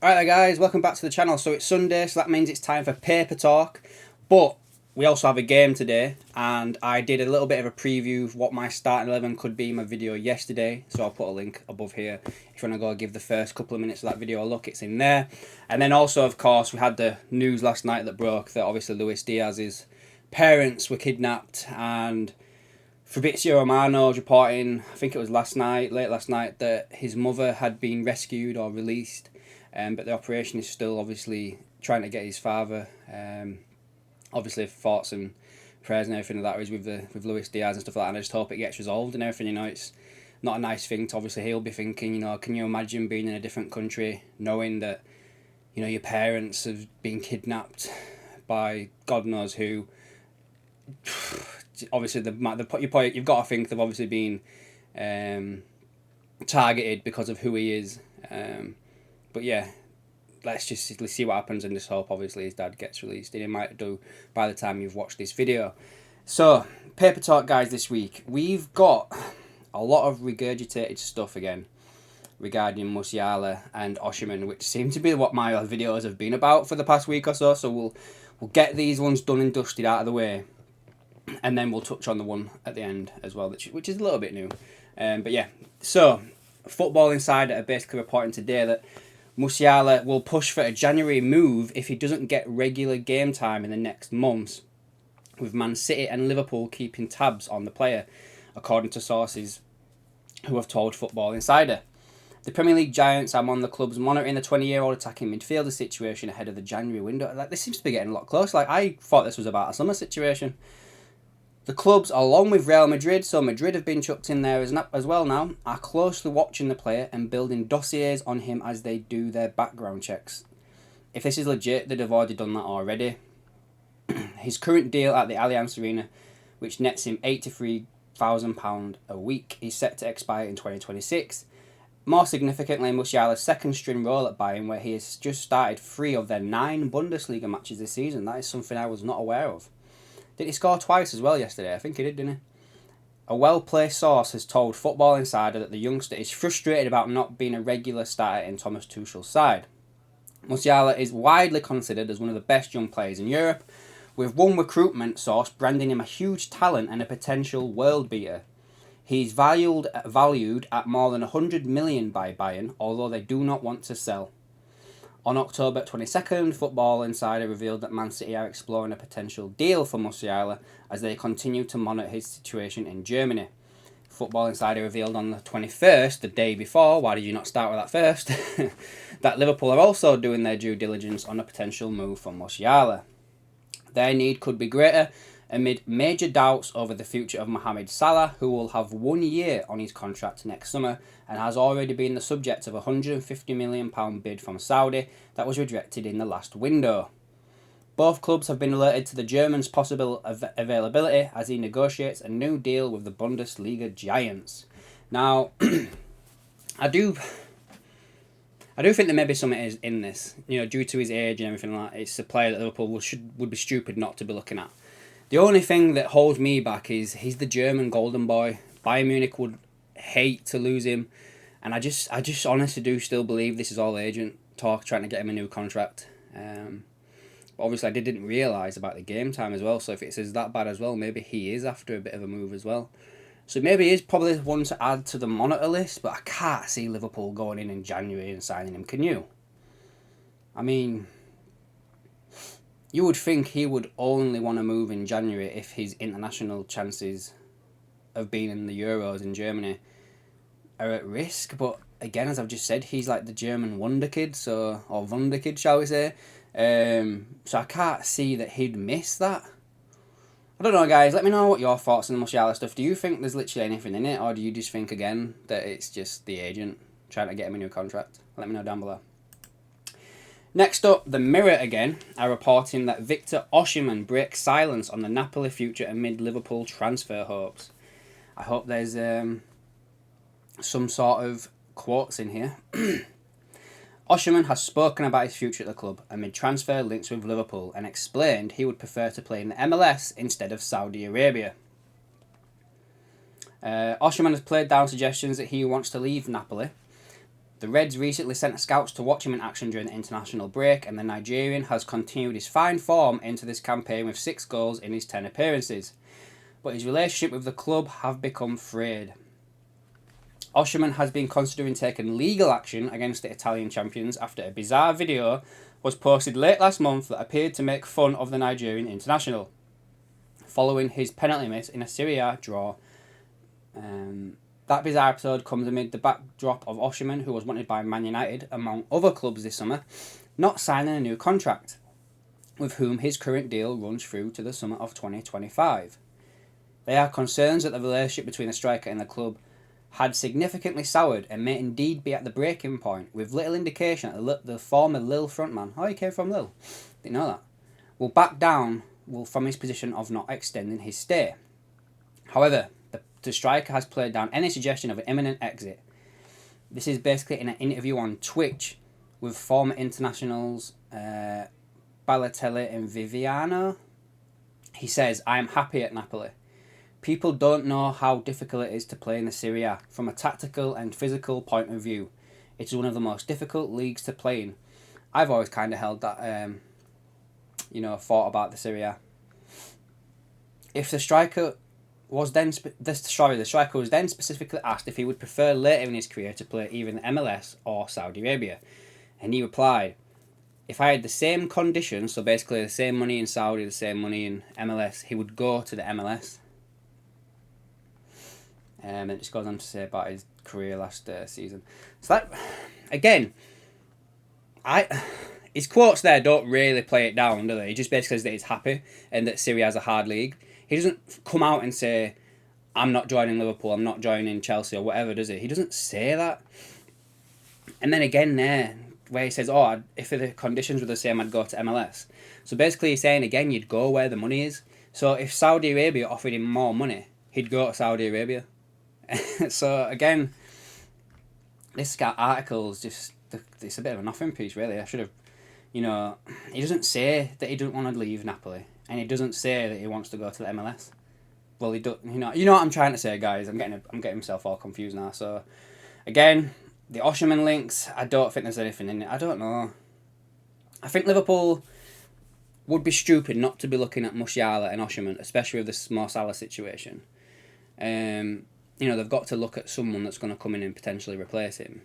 Alright guys, welcome back to the channel. So it's Sunday, so that means it's time for paper talk. But we also have a game today, and I did a little bit of a preview of what my starting 11 could be in my video yesterday. So I'll put a link above here. If you want to go give the first couple of minutes of that video a look, it's in there. And then also, of course, we had the news last night that broke that obviously Luis Diaz's parents were kidnapped, and Fabrizio Romano was reporting, I think it was late last night, that his mother had been rescued or released. But the operation is still obviously trying to get his father. Obviously, thoughts and prayers and everything like that is with Luis Diaz and stuff like that. And I just hope it gets resolved and everything. It's not a nice thing to obviously he'll be thinking. Can you imagine being in a different country, knowing that your parents have been kidnapped by God knows who. Obviously, you've got to think they've obviously been targeted because of who he is. But yeah, let's see what happens and just hope obviously his dad gets released, and he might do by the time you've watched this video. So, paper talk guys, this week we've got a lot of regurgitated stuff again regarding Musiala and Osimhen, which seem to be what my videos have been about for the past week or so. So we'll get these ones done and dusted out of the way, and then we'll touch on the one at the end as well, which is a little bit new. But yeah, so Football Insider are basically reporting today that Musiala will push for a January move if he doesn't get regular game time in the next months, with Man City and Liverpool keeping tabs on the player, according to sources who have told Football Insider. The Premier League giants are on the clubs monitoring the 20-year-old attacking midfielder situation ahead of the January window. This seems to be getting a lot closer. I thought this was about a summer situation. The clubs, along with Real Madrid, so Madrid have been chucked in there as well now, are closely watching the player and building dossiers on him as they do their background checks. If this is legit, they'd have already done that already. His current deal at the Allianz Arena, which nets him £83,000 a week, is set to expire in 2026. More significantly, Musiala's second-string role at Bayern, where he has just started 3 of their 9 Bundesliga matches this season. That is something I was not aware of. Did he score twice as well yesterday? I think he did, didn't he? A well-placed source has told Football Insider that the youngster is frustrated about not being a regular starter in Thomas Tuchel's side. Musiala is widely considered as one of the best young players in Europe, with one recruitment source branding him a huge talent and a potential world beater. He's valued at more than 100 million by Bayern, although they do not want to sell. On October 22nd, Football Insider revealed that Man City are exploring a potential deal for Musiala as they continue to monitor his situation in Germany. Football Insider revealed on the 21st, the day before, why did you not start with that first, that Liverpool are also doing their due diligence on a potential move for Musiala. Their need could be greater amid major doubts over the future of Mohamed Salah, who will have 1 year on his contract next summer and has already been the subject of a £150 million bid from Saudi that was rejected in the last window. Both clubs have been alerted to the German's possible availability as he negotiates a new deal with the Bundesliga giants. Now, I do think there may be something in this, due to his age and everything like that. It's a player that Liverpool would be stupid not to be looking at. The only thing that holds me back is he's the German golden boy. Bayern Munich would hate to lose him, and I just honestly do still believe this is all agent talk trying to get him a new contract. But obviously I didn't realise about the game time as well, so if it's that bad as well, maybe he is after a bit of a move as well. So maybe he is probably one to add to the monitor list, but I can't see Liverpool going in January and signing him. Can you? I mean, you would think he would only want to move in January if his international chances of being in the Euros in Germany are at risk. But again, as I've just said, he's like the German wonder kid, or wunderkid, shall we say. So I can't see that he'd miss that. I don't know, guys. Let me know what your thoughts on the Musiala stuff. Do you think there's literally anything in it, or do you just think, again, that it's just the agent trying to get him a new contract? Let me know down below. Next up, the Mirror again are reporting that Victor Osimhen breaks silence on the Napoli future amid Liverpool transfer hopes. I hope there's some sort of quotes in here. Osimhen has spoken about his future at the club amid transfer links with Liverpool and explained he would prefer to play in the MLS instead of Saudi Arabia. Osimhen has played down suggestions that he wants to leave Napoli, The Reds recently sent scouts to watch him in action during the international break, and the Nigerian has continued his fine form into this campaign with 6 goals in his 10 appearances. But his relationship with the club have become frayed. Osimhen has been considering taking legal action against the Italian champions after a bizarre video was posted late last month that appeared to make fun of the Nigerian international, following his penalty miss in a Serie A draw. That bizarre episode comes amid the backdrop of Osimhen, who was wanted by Man United, among other clubs this summer, not signing a new contract, with whom his current deal runs through to the summer of 2025. There are concerns that the relationship between the striker and the club had significantly soured and may indeed be at the breaking point, with little indication that the former Lille frontman, he came from Lille, didn't know that, will back down from his position of not extending his stay. However, the striker has played down any suggestion of an imminent exit. This is basically in an interview on Twitch with former internationals Balotelli and Viviano. He says, "I am happy at Napoli. People don't know how difficult it is to play in the Serie A from a tactical and physical point of view. It is one of the most difficult leagues to play in." I've always kind of held that, thought about the Serie A. If the striker was then the striker was then specifically asked if he would prefer later in his career to play either in the MLS or Saudi Arabia, and he replied, "If I had the same conditions, so basically the same money in Saudi, the same money in MLS, he would go to the MLS." It just goes on to say about his career last season. So that, again, his quotes there don't really play it down, do they? He just basically says that he's happy and that Serie A is a hard league. He doesn't come out and say, "I'm not joining Liverpool, I'm not joining Chelsea," or whatever, does he? He doesn't say that. And then again there, where he says, if the conditions were the same, I'd go to MLS. So basically he's saying, again, you'd go where the money is. So if Saudi Arabia offered him more money, he'd go to Saudi Arabia. So again, this article's just, it's a bit of a nothing piece, really. I should have, he doesn't say that he doesn't want to leave Napoli, and he doesn't say that he wants to go to the MLS. Well, he does, you know what I'm trying to say, guys. I'm getting myself all confused now. So again, the Osimhen links, I don't think there's anything in it. I don't know. I think Liverpool would be stupid not to be looking at Musiala and Osimhen, especially with this Mo Salah situation. They've got to look at someone that's going to come in and potentially replace him.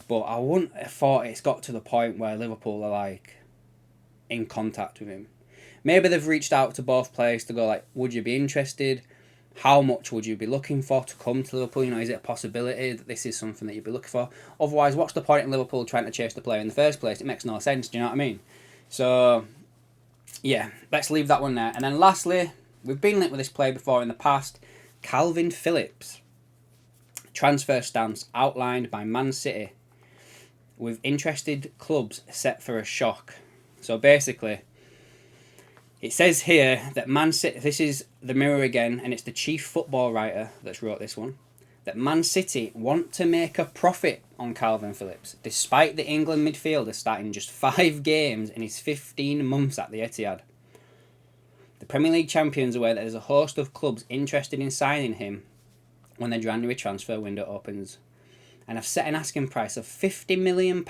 But I wouldn't have thought it's got to the point where Liverpool are in contact with him. Maybe they've reached out to both players to go would you be interested? How much would you be looking for to come to Liverpool? Is it a possibility that this is something that you'd be looking for? Otherwise, what's the point in Liverpool trying to chase the player in the first place? It makes no sense, do you know what I mean? So, yeah, let's leave that one there. And then lastly, we've been linked with this player before in the past, Calvin Phillips. Transfer stance outlined by Man City, with interested clubs set for a shock. So basically, it says here that Man City, this is the Mirror again, and it's the chief football writer that's wrote this one, that Man City want to make a profit on Calvin Phillips, despite the England midfielder starting just 5 games in his 15 months at the Etihad. The Premier League champions are aware that there's a host of clubs interested in signing him when the January transfer window opens, and have set an asking price of £50 million,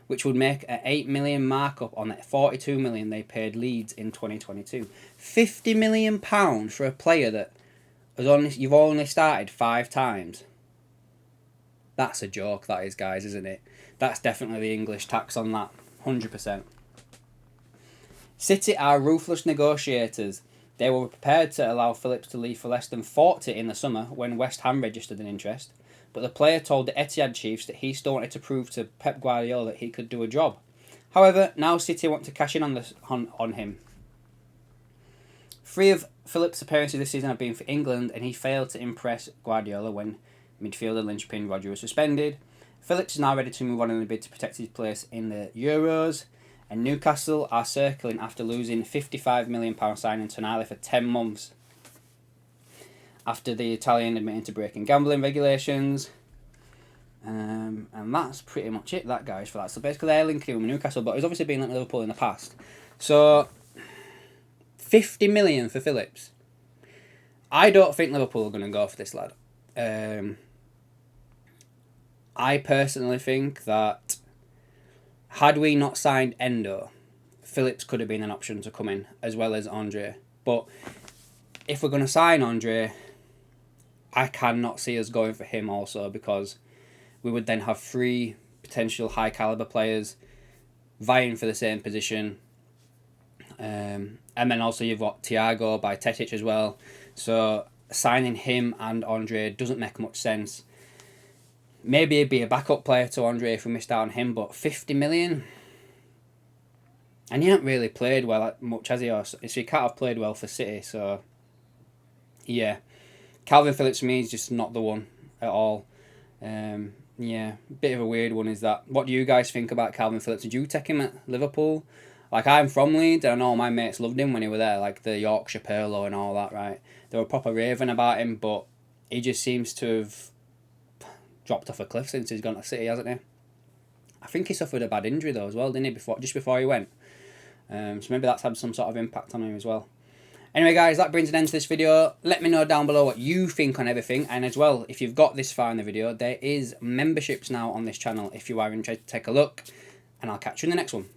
which would make an £8 million markup on that £42 million they paid Leeds in 2022. £50 million for a player that you've only started 5 times. That's a joke, that is, guys, isn't it? That's definitely the English tax on that, 100%. City are ruthless negotiators. They were prepared to allow Phillips to leave for less than 40 in the summer when West Ham registered an interest, but the player told the Etihad chiefs that he still wanted to prove to Pep Guardiola that he could do a job. However, now City want to cash in on him. 3 of Phillips' appearances this season have been for England, and he failed to impress Guardiola when midfielder linchpin Roger was suspended. Phillips is now ready to move on in a bid to protect his place in the Euros, and Newcastle are circling after losing £55 million signing Tonali for 10 months. After the Italian admitting to breaking gambling regulations. And that's pretty much it, that, guys, for that. So basically they're linking him with Newcastle, but he's obviously been linked with Liverpool in the past. So, 50 million for Phillips. I don't think Liverpool are going to go for this lad. I personally think that had we not signed Endo, Phillips could have been an option to come in, as well as Andre. But if we're going to sign Andre, I cannot see us going for him also, because we would then have 3 potential high caliber players vying for the same position. And then also you've got Thiago by Tetic as well. So signing him and Andre doesn't make much sense. Maybe he'd be a backup player to Andre if we missed out on him, but 50 million? And he hasn't really played well much, has he? So he can't have played well for City, so yeah. Calvin Phillips for me is just not the one at all. Yeah, bit of a weird one is that. What do you guys think about Calvin Phillips? Did you take him at Liverpool? Like, I'm from Leeds, and I know my mates loved him when he was there, like the Yorkshire Pirlo and all that, right? They were proper raving about him, but he just seems to have dropped off a cliff since he's gone to City, hasn't he? I think he suffered a bad injury though as well, didn't he? Just before he went. So maybe that's had some sort of impact on him as well. Anyway, guys, that brings an end to this video. Let me know down below what you think on everything. And as well, if you've got this far in the video, there is memberships now on this channel. If you are interested, take a look. And I'll catch you in the next one.